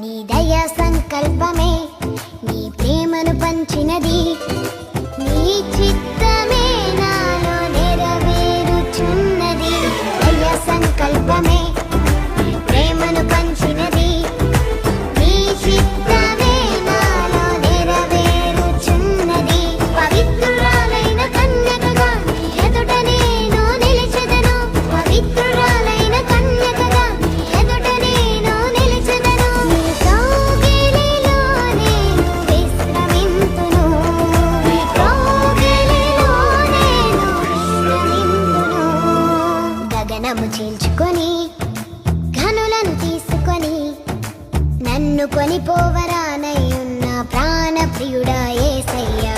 నీ దయా సంకల్పమే నీ ప్రేమను పంచినది, నీ చిత్తమే నాలో నెరవేరుచున్నది. దయా సంకల్పమే నీ ప్రేమను పంచినది, నీ చిత్తమే నాలో నెరవేరుచున్నది. పవిత్రురాలైన కన్యకగా నీ ఎదుట నేను నిలిచెదను, పవిత్రురాలైన కన్యకగా నీ ఎదుట నేను నిలిచెదను. నీ కౌగిలిలో నేను విశ్రమింతును, నీ కౌగిలిలో నేను విశ్రమింతును. గగనము చీల్చుకొని ఘనులను తీసుకొని నన్ను కొనిపోవరానై ఉన్న ప్రాణ ప్రియుడా యేసయ్యా.